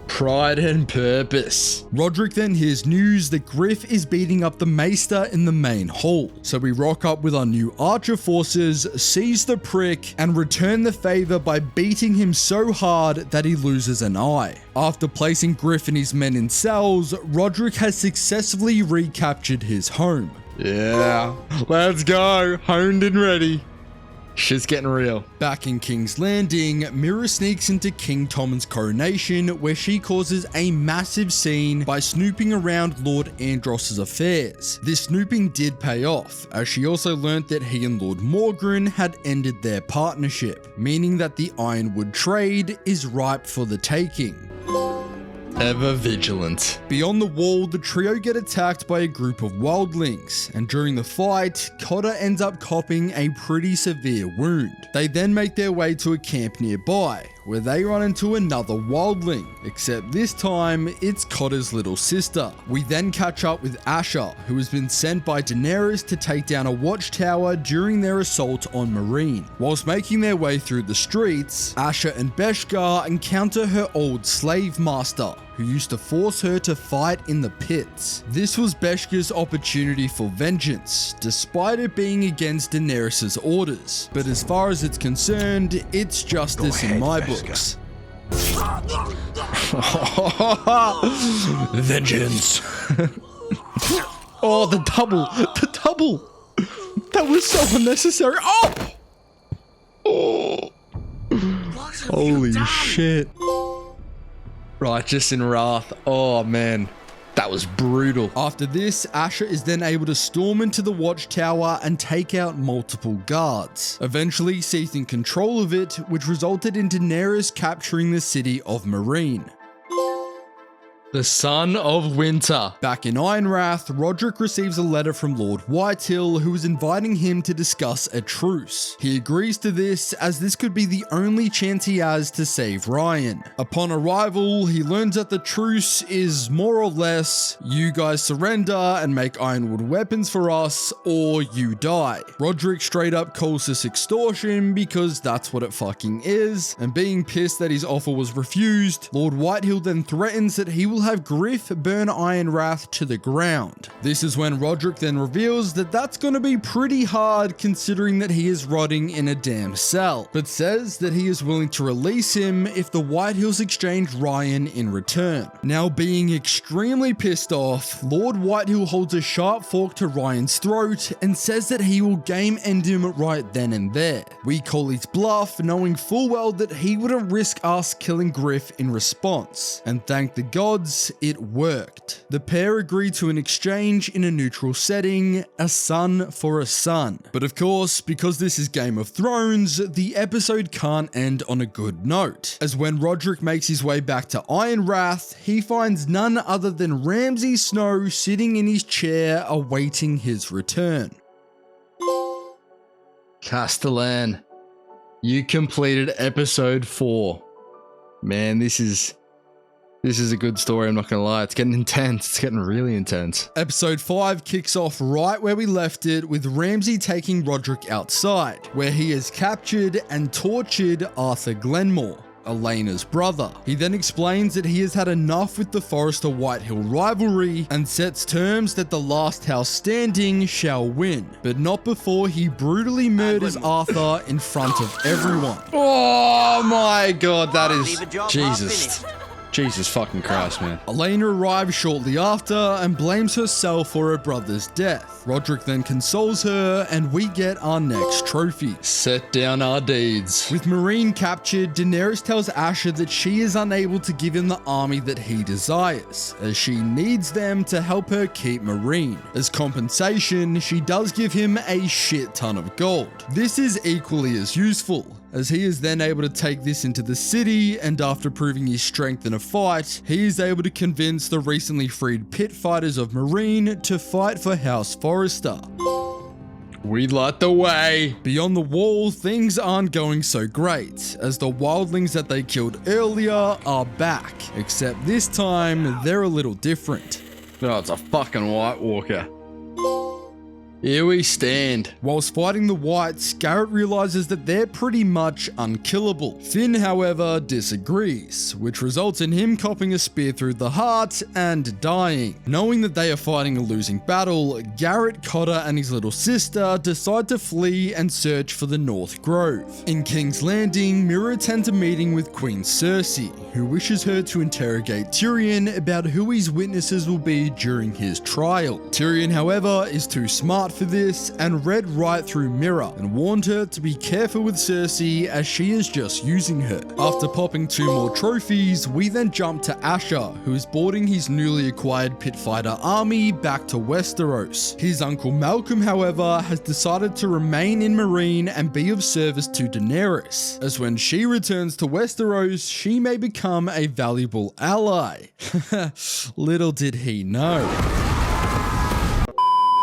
Pride and purpose. Roderick then hears news that Griff is beating up the Maester in the main hall. So we rock up with our new archer forces, seize the prick, and return the favor by beating him so hard that he loses an eye. After placing Griff and his men in cells, Roderick has successfully recaptured his home. Yeah. Let's go. Honed and ready. Shit's getting real. Back in King's Landing, Mira sneaks into King Tommen's coronation, where she causes a massive scene by snooping around Lord Andros's affairs. This snooping did pay off, as she also learnt that he and Lord Morgryn had ended their partnership, meaning that the Ironwood trade is ripe for the taking. Ever vigilant. Beyond the wall, the trio get attacked by a group of wildlings, and during the fight, Cotter ends up copping a pretty severe wound. They then make their way to a camp nearby, where they run into another wildling, except this time, it's Cotter's little sister. We then catch up with Asher, who has been sent by Daenerys to take down a watchtower during their assault on Meereen. Whilst making their way through the streets, Asher and Beskar encounter her old slave master, who used to force her to fight in the pits. This was Beskhar's opportunity for vengeance, despite it being against Daenerys' orders. But as far as it's concerned, it's justice in my books. Vengeance. Oh, the double. The double. That was so unnecessary. Oh! Oh. Holy shit. Righteous in wrath. Oh man, that was brutal. After this, Asher is then able to storm into the watchtower and take out multiple guards, eventually seizing control of it, which resulted in Daenerys capturing the city of Meereen. The Son of Winter. Back in Ironrath, Roderick receives a letter from Lord Whitehill, who is inviting him to discuss a truce. He agrees to this, as this could be the only chance he has to save Ryan. Upon arrival, he learns that the truce is more or less, you guys surrender and make ironwood weapons for us, or you die. Roderick straight up calls this extortion, because that's what it fucking is, and being pissed that his offer was refused, Lord Whitehill then threatens that he will have Griff burn Ironrath to the ground. This is when Roderick then reveals that that's going to be pretty hard, considering that he is rotting in a damn cell, but says that he is willing to release him if the Whitehills exchange Ryan in return. Now being extremely pissed off, Lord Whitehill holds a sharp fork to Ryan's throat and says that he will game end him right then and there. We call his bluff, knowing full well that he wouldn't risk us killing Griff in response, and thank the gods, it worked. The pair agreed to an exchange in a neutral setting, a son for a son. But of course, because this is Game of Thrones, the episode can't end on a good note, as when Roderick makes his way back to Ironrath, he finds none other than Ramsay Snow sitting in his chair awaiting his return. Castellan, you completed episode 4. Man, this is This is a good story, I'm not gonna lie. It's getting intense. It's getting really intense. Episode 5 kicks off right where we left it, with Ramsay taking Roderick outside, where he has captured and tortured Arthur Glenmore, Elena's brother. He then explains that he has had enough with the Forrester-Whitehill rivalry and sets terms that the last house standing shall win, but not before he brutally murders Arthur in front of everyone. Oh my god, that is... Jesus. Jesus fucking Christ, man. Elena arrives shortly after and blames herself for her brother's death. Roderick then consoles her and we get our next trophy. Set down our deeds. With Meereen captured, Daenerys tells Asha that she is unable to give him the army that he desires, as she needs them to help her keep Meereen. As compensation, she does give him a shit ton of gold. This is equally as useful, as he is then able to take this into the city, and after proving his strength in a fight, he is able to convince the recently freed pit fighters of Meereen to fight for House Forrester. We light the way. Beyond the wall, things aren't going so great, as the wildlings that they killed earlier are back, except this time they're a little different. Oh, it's a fucking White Walker. Here we stand. Whilst fighting the Whites, Garrett realizes that they're pretty much unkillable. Finn, however, disagrees, which results in him copping a spear through the heart and dying. Knowing that they are fighting a losing battle, Garrett, Cotter, and his little sister decide to flee and search for the North Grove. In King's Landing, Mira attends a meeting with Queen Cersei, who wishes her to interrogate Tyrion about who his witnesses will be during his trial. Tyrion, however, is too smart for this and read right through Mira and warned her to be careful with Cersei, as she is just using her. After popping 2 more trophies, we then jump to Asher, who is boarding his newly acquired pit fighter army back to Westeros. His uncle Malcolm, however, has decided to remain in Meereen and be of service to Daenerys, as when she returns to Westeros, she may become a valuable ally. Little did he know.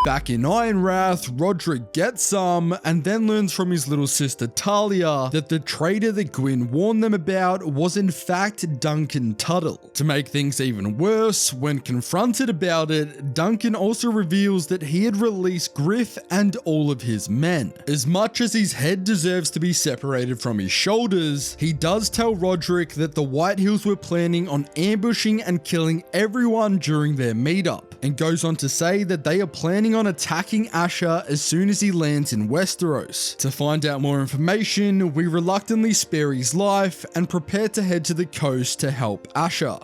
Back in Ironrath, Roderick gets some and then learns from his little sister Talia that the traitor that Gwyn warned them about was in fact Duncan Tuttle. To make things even worse, when confronted about it, Duncan also reveals that he had released Griff and all of his men. As much as his head deserves to be separated from his shoulders, he does tell Roderick that the Whitehills were planning on ambushing and killing everyone during their meetup, and goes on to say that they are planning on attacking Asher as soon as he lands in Westeros. To find out more information, we reluctantly spare his life and prepare to head to the coast to help Asher.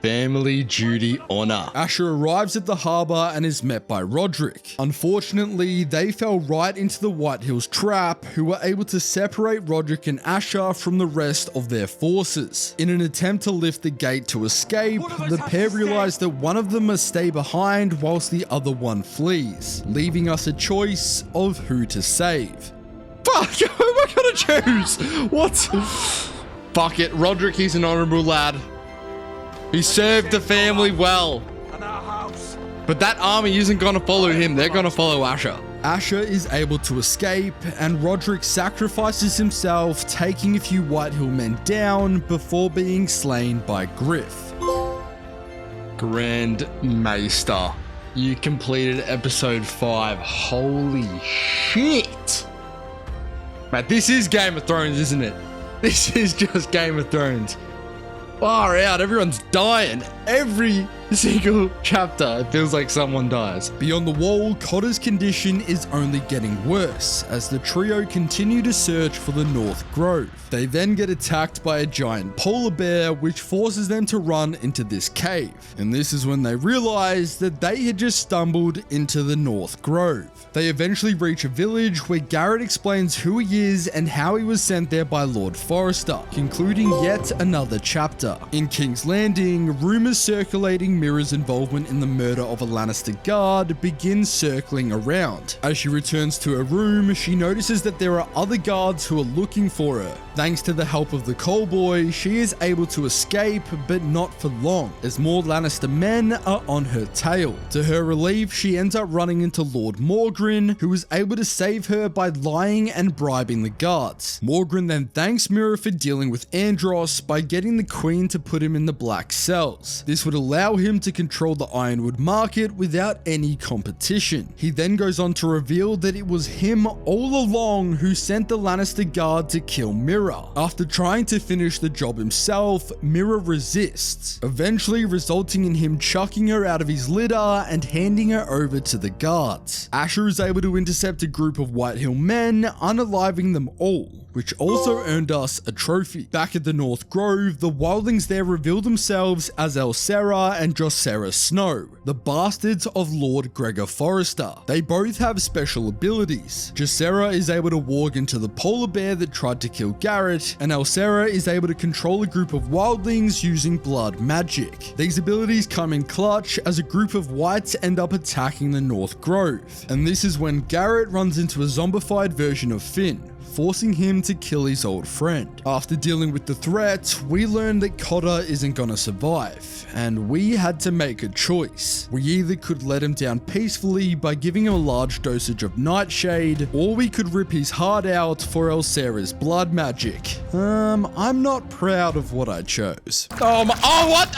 Family duty honor. Asher arrives at the harbour and is met by Roderick. Unfortunately, they fell right into the Whitehills trap, who were able to separate Roderick and Asher from the rest of their forces. In an attempt to lift the gate to escape, the pair realize that one of them must stay behind whilst the other one flees, leaving us a choice of who to save. Fuck, who am I gonna choose? What? Fuck it, Roderick, he's an honourable lad. He served the family well. But that army isn't gonna follow him, they're gonna follow Asher. Asher is able to escape, and Roderick sacrifices himself, taking a few Whitehill men down before being slain by Griff. Grand Maester, you completed episode 5. Holy shit! Mate, this is Game of Thrones, isn't it? This is just Game of Thrones. Far out, everyone's dying. Every single chapter, it feels like someone dies. Beyond the wall, Cotter's condition is only getting worse as the trio continue to search for the North Grove. They then get attacked by a giant polar bear, which forces them to run into this cave. And this is when they realize that they had just stumbled into the North Grove. They eventually reach a village where Garrett explains who he is and how he was sent there by Lord Forrester, concluding yet another chapter. In King's Landing, rumors circulating suspecting Mira's involvement in the murder of a Lannister guard, begins circling around. As she returns to her room, she notices that there are other guards who are looking for her. Thanks to the help of the callboy, she is able to escape, but not for long, as more Lannister men are on her tail. To her relief, she ends up running into Lord Morgren, who is able to save her by lying and bribing the guards. Morgren then thanks Mira for dealing with Andros by getting the Queen to put him in the black cells. This would allow him to control the Ironwood market without any competition. He then goes on to reveal that it was him all along who sent the Lannister guard to kill Mira. After trying to finish the job himself, Mira resists, eventually resulting in him chucking her out of his litter and handing her over to the guards. Asher is able to intercept a group of Whitehill men, unaliving them all, which also earned us a trophy. Back at the North Grove, the wildlings there reveal themselves as Elsera and Josera Snow, the bastards of Lord Gregor Forrester. They both have special abilities. Josera is able to walk into the polar bear that tried to kill Garrett, and Elsera is able to control a group of wildlings using blood magic. These abilities come in clutch as a group of whites end up attacking the North Grove, and this is when Garrett runs into a zombified version of Finn, forcing him to kill his old friend. After dealing with the threat, we learned that Cotter isn't gonna survive, and we had to make a choice. We either could let him down peacefully by giving him a large dosage of Nightshade, or we could rip his heart out for Elsera's blood magic. I'm not proud of what I chose. Oh what?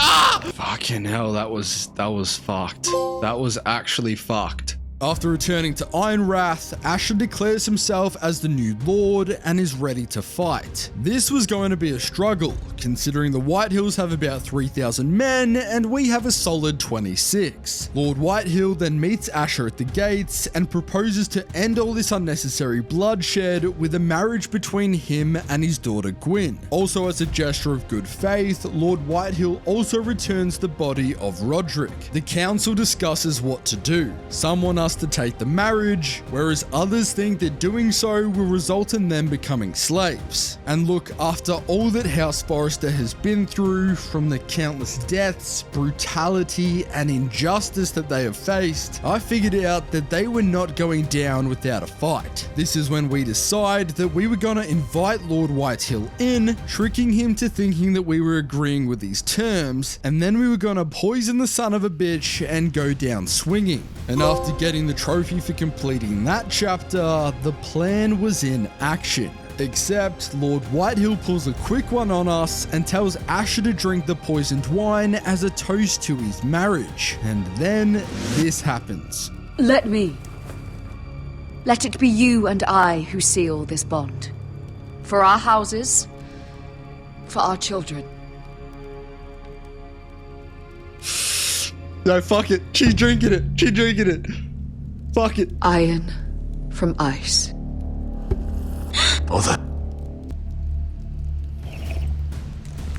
Fucking hell, that was fucked. That was actually fucked. After returning to Ironwrath, Asher declares himself as the new lord and is ready to fight. This was going to be a struggle, considering the Whitehills have about 3,000 men and we have a solid 26. Lord Whitehill then meets Asher at the gates and proposes to end all this unnecessary bloodshed with a marriage between him and his daughter Gwyn. Also, as a gesture of good faith, Lord Whitehill also returns the body of Roderick. The council discusses what to do. Some want us to take the marriage, whereas others think that doing so will result in them becoming slaves. And look, after all that House Forrester has been through, from the countless deaths, brutality, and injustice that they have faced, I figured out that they were not going down without a fight. This is when we decide that we were gonna invite Lord Whitehill in, tricking him to thinking that we were agreeing with these terms, and then we were gonna poison the son of a bitch and go down swinging. And after getting the trophy for completing that chapter, the plan was in action. Except Lord Whitehill pulls a quick one on us and tells Asher to drink the poisoned wine as a toast to his marriage. And then this happens. Let it be you and I who seal this bond. For our houses, for our children. No, fuck it. She's drinking it. Fuck it. Iron from ice. Bother.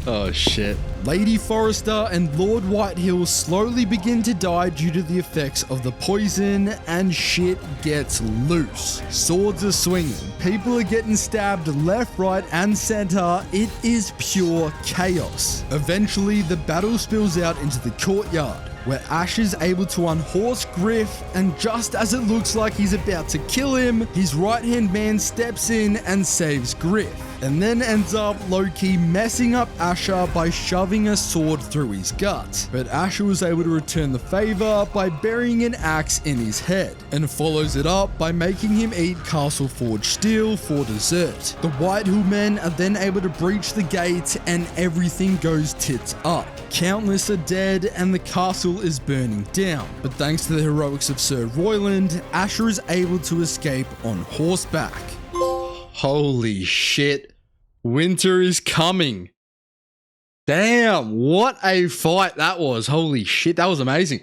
Oh shit. Lady Forrester and Lord Whitehill slowly begin to die due to the effects of the poison, and shit gets loose. Swords are swinging, people are getting stabbed left, right, and center. It is pure chaos. Eventually, the battle spills out into the courtyard, where Ash is able to unhorse Griff, and just as it looks like he's about to kill him, his right-hand man steps in and saves Griff, and then ends up low-key messing up Asher by shoving a sword through his gut. But Asher was able to return the favor by burying an axe in his head, and follows it up by making him eat Castle Forge steel for dessert. The Whitehill men are then able to breach the gate, and everything goes tits up. Countless are dead and the castle is burning down, but thanks to the heroics of Sir Royland, Asher is able to escape on horseback. Holy shit. Winter is coming. Damn, what a fight that was. Holy shit, that was amazing.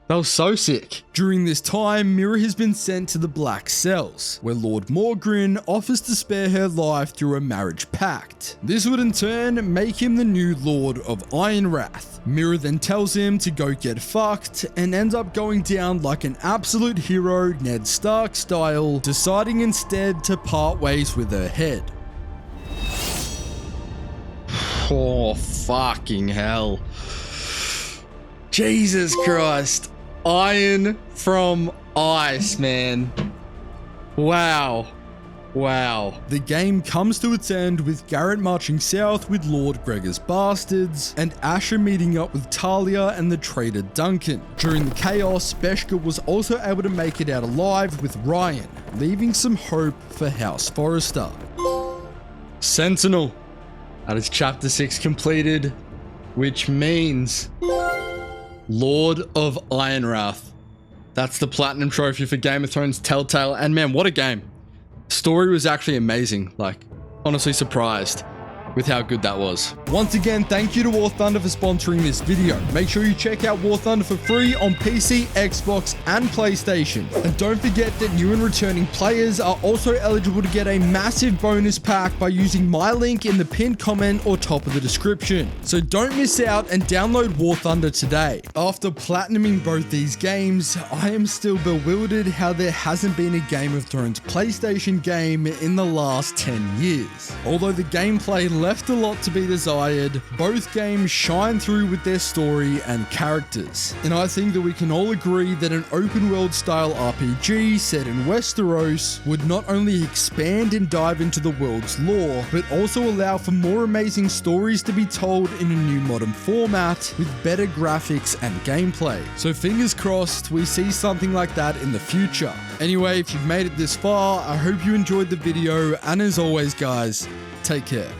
That was so sick. During this time, Mira has been sent to the Black Cells, where Lord Morgren offers to spare her life through a marriage pact. This would in turn make him the new Lord of Ironwrath. Mira then tells him to go get fucked, and ends up going down like an absolute hero, Ned Stark style, deciding instead to part ways with her head. Oh, fucking hell. Jesus Christ. Iron from ice, man. Wow. Wow. The game comes to its end with Garrett marching south with Lord Gregor's bastards, and Asher meeting up with Talia and the traitor Duncan. During the chaos, Beshka was also able to make it out alive with Ryan, leaving some hope for House Forrester. Sentinel. That is chapter 6 completed, which means Lord of Ironwrath. That's the platinum trophy for Game of Thrones Telltale, and man, what a game. Story was actually amazing, like honestly surprised with how good that was. Once again, thank you to War Thunder for sponsoring this video. Make sure you check out War Thunder for free on PC, Xbox, and PlayStation. And don't forget that new and returning players are also eligible to get a massive bonus pack by using my link in the pinned comment or top of the description. So don't miss out and download War Thunder today. After platinuming both these games, I am still bewildered how there hasn't been a Game of Thrones PlayStation game in the last 10 years. Although the gameplay left a lot to be desired, both games shine through with their story and characters. And I think that we can all agree that an open world style RPG set in Westeros would not only expand and dive into the world's lore, but also allow for more amazing stories to be told in a new modern format with better graphics and gameplay. So fingers crossed we see something like that in the future. Anyway, if you've made it this far, I hope you enjoyed the video, and as always guys, take care.